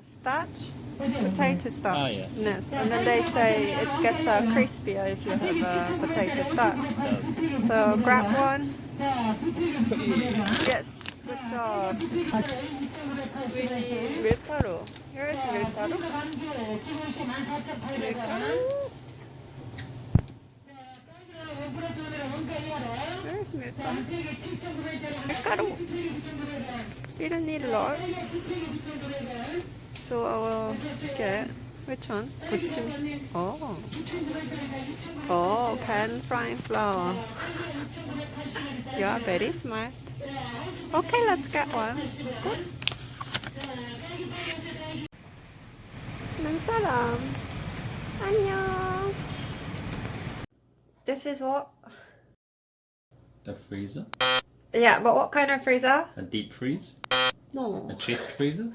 starch, potato starch. Oh, yeah. Yes. And then they say it gets crispier if you have potato starch. It does. So grab one. Yes, good job. We need 밀가루. Here is 밀가루. 밀가루. Where's 밀가루? 밀가루. We don't need a lot. So I will get which one? 부침. Oh. Oh, pan frying flour. You are very smart. Okay, let's get one. Good. 사람. 안녕. This is what? A freezer? Yeah, but what kind of freezer? A deep freeze? No. A chest freezer?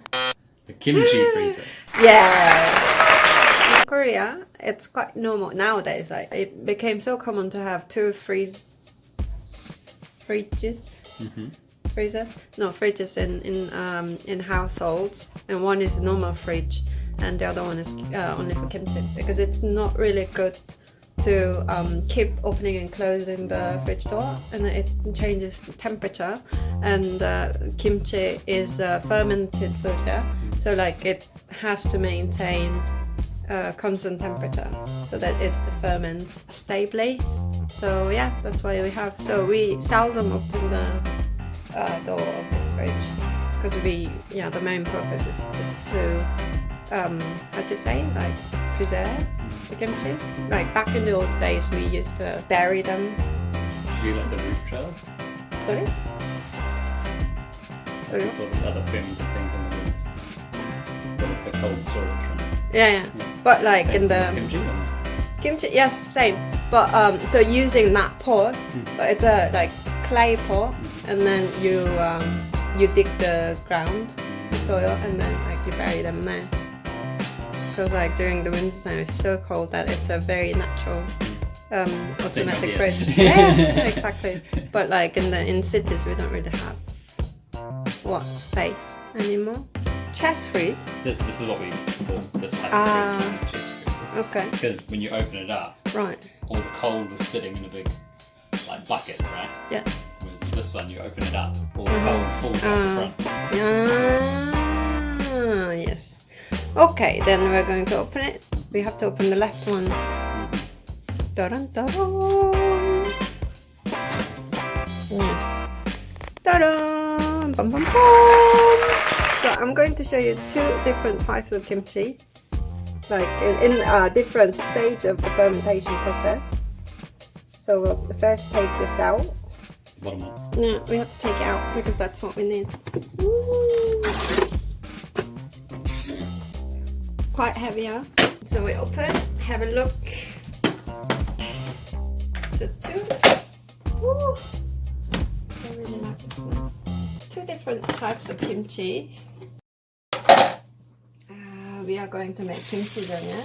The kimchi freezer. Yeah. In Korea, it's quite normal nowadays. Like it became so common to have two fridges. Freezers? No, fridges in households, and one is a normal fridge, and the other one is only for kimchi, because it's not really good to keep opening and closing the fridge door, and it changes the temperature. And kimchi is fermented food, yeah? So like it has to maintain constant temperature so that it ferments stably. So yeah, that's why we have. So we seldom open the door of this fridge, because the main purpose is just to how to say, like preserve the kimchi. Like back in the old days, we used to bury them. Do you like the roof trails? Sorry? Like the sort of other films and things on the roof. For cold storage, right? Yeah. But like Same in thing the as kimchi, or not? kimchi, yes, same. But so using that pot, but it's a like clay pot, and then you dig the ground, the soil, and then like you bury them there. Because like during the winter time, it's so cold that it's a very natural automatic fridge. Yeah, exactly. But like in cities, we don't really have space anymore. Chest fridge. This is what we call this type of fridge, is a chest freezer. Okay. Because when you open it up, Right. all the cold is sitting in a big like bucket, right? Yes. Whereas this one, you open it up, all the cold falls out the front. Yes. Okay, then we're going to open it. We have to open the left one. Dun, dun. Yes. Ta-da! Bum, bum, bum. So I'm going to show you two different types of kimchi, like in a different stage of the fermentation process. So we'll first take this out. Bottom one. No, we have to take it out because that's what we need. Quite heavier. So we open, have a look. The two. Woo. I really like this one. Two different types of kimchi. We are going to make kimchi jeon, yeah?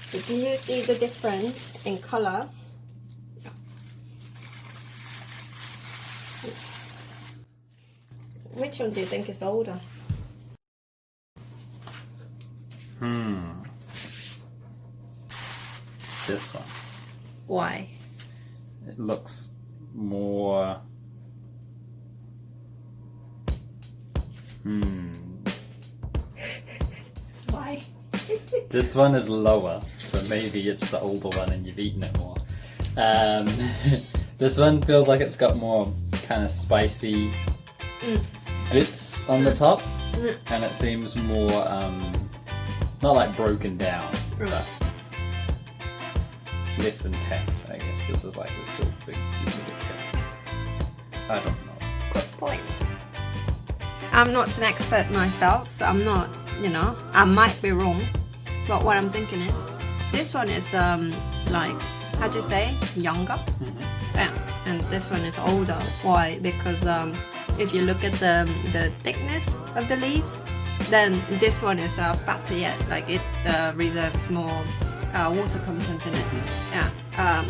So do you see the difference in color? Which one do you think is older? This one. Why? It looks more... Why? This one is lower, so maybe it's the older one and you've eaten it more. This one feels like it's got more kind of spicy bits on the top, and it seems more, not like broken down, but less intact, I guess. This is like, there's still big piece of it. I don't know. Good point. I'm not an expert myself, so I'm not, I might be wrong. But what I'm thinking is, this one is like, how do you say, younger? Yeah, and this one is older. Why? Because if you look at the thickness of the leaves, then this one is fatter yet. Like it reserves more water content in it. Yeah,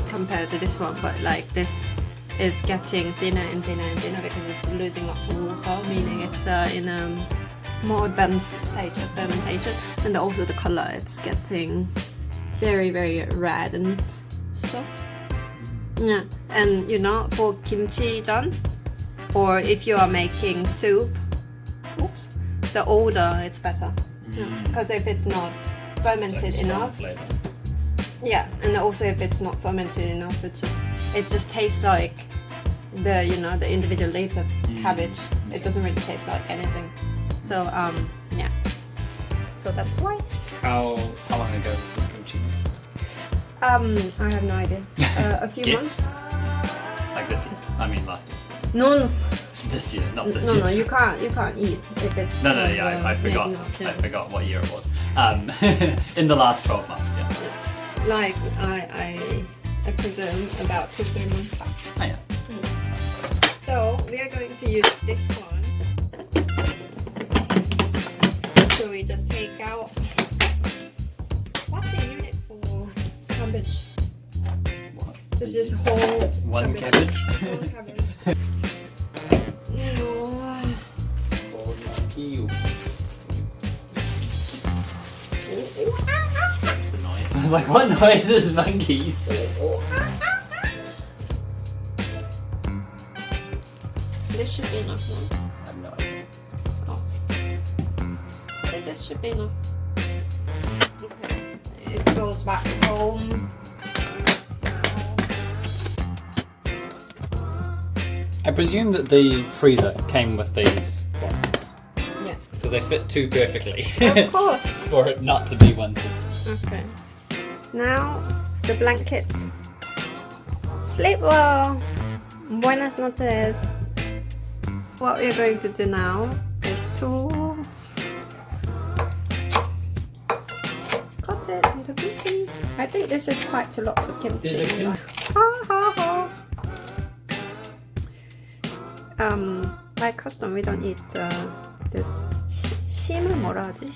compared to this one. But like this is getting thinner and thinner and thinner because it's losing lots of water, meaning it's in more advanced stage of fermentation, and also the color, it's getting very, very red and stuff. Yeah, and you know, for kimchi jeon, or if you are making soup, oops, the older it's better. Because if it's not fermented enough, yeah, and also if it's not fermented enough, it just tastes like the the individual leaves of cabbage. It doesn't really taste like anything. So yeah, so that's why. How long ago was this kimchi? I have no idea. A few months. Like this year? I mean last year. No. This year, not this year. No, you can't eat if it. No, yeah, I forgot. I forgot what year it was. In the last 12 months, yeah. Like I presume about 2-3 months back. Oh yeah. So we are going to use this one. So we just take out. What's the unit for cabbage? What? It's just whole. One cabbage. Whole cabbage. That's the noise. I was like, what noise is monkeys? This should be enough now. I have no idea. Oh. I think this should be enough. Okay. It goes back home. I presume that the freezer came with these boxes. Yes. Because they fit too perfectly. Of course. For it not to be one system. Okay. Now the blanket. Sleep well. Buenas noches. What we are going to do now is to cut it into pieces. I think this is quite a lot of kimchi. There's a kimchi. By custom, we don't eat this 심을 뭐라 하지?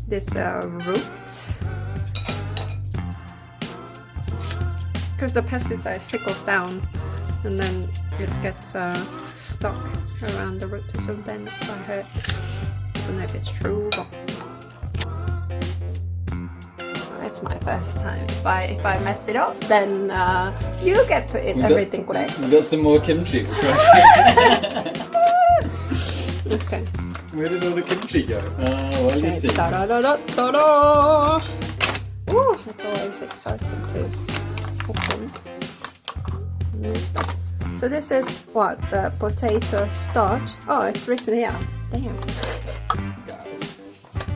This root, because the pesticide trickles down and then it gets stuck around the root or something. That's what I heard. I don't know if it's true, but it's my first time. If I mess it up, then you get to eat everything, correct? We got some more kimchi. Okay. Where did all the kimchi go? Well, you see. Da-da-da-da-da-da. Ooh, it's always exciting to open new stuff. So this is what? The potato starch. Oh, it's written here. Damn. Guys.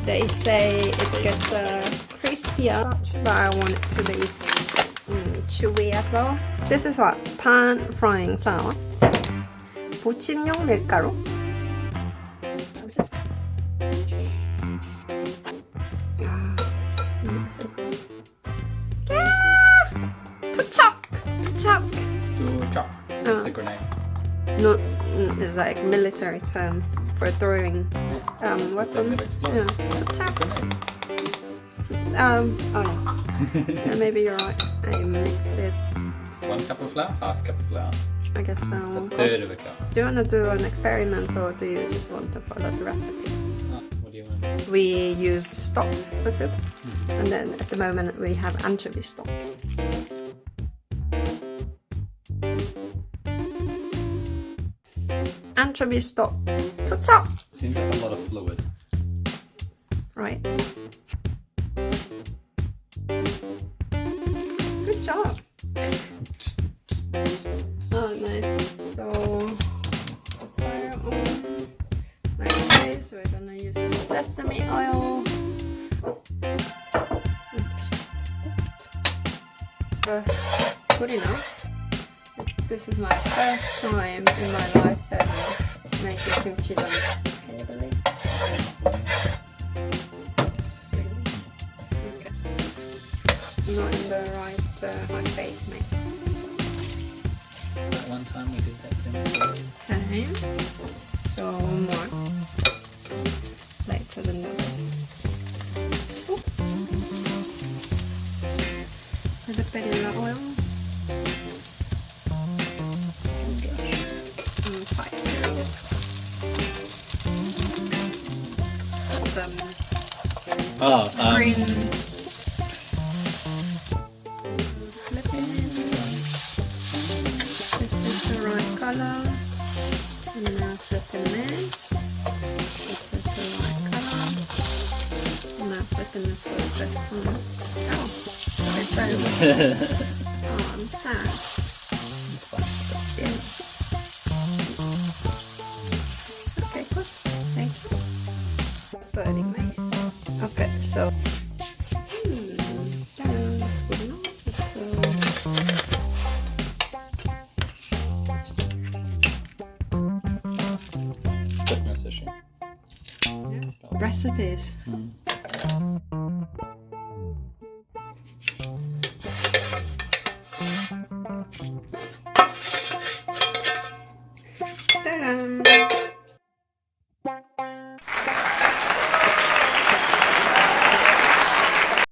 They say it gets crispier, but I want it to be chewy as well. This is what? Pan frying flour. 부침용 밀가루. Mix it. To chop. What's the grenade? No, it's like military term for throwing weapons. Yeah. To chop. Oh yeah. Yeah, maybe you're right. I mix it. 1 cup of flour, half cup of flour. I guess A 1 cup. third of a cup. Do you want to do an experiment or do you just want to follow the recipe? What do you want? We use stocks for soup, and then at the moment we have anchovy stock. Anchovy stock to chop. Seems like a lot of fluid. Right. Good job. Oh, nice. So, fire on. Like this, we're gonna use sesame oil. Good enough. This is my first time in my life ever making kimchi jeon. Can you believe? Okay. Not in the right base, mate. That one time we did that thing. Okay. So one more. Later than this. A little bit of oil. Oh, green. Flipping. This is the right color. And now flipping this. This is the right color. And now flipping this with this one. Oh, it's brown. Oh, I'm sad. It's fine. That's good. Okay, good. Thank you. Birding me. Okay, so. That's good enough. Thickness issue. Recipes.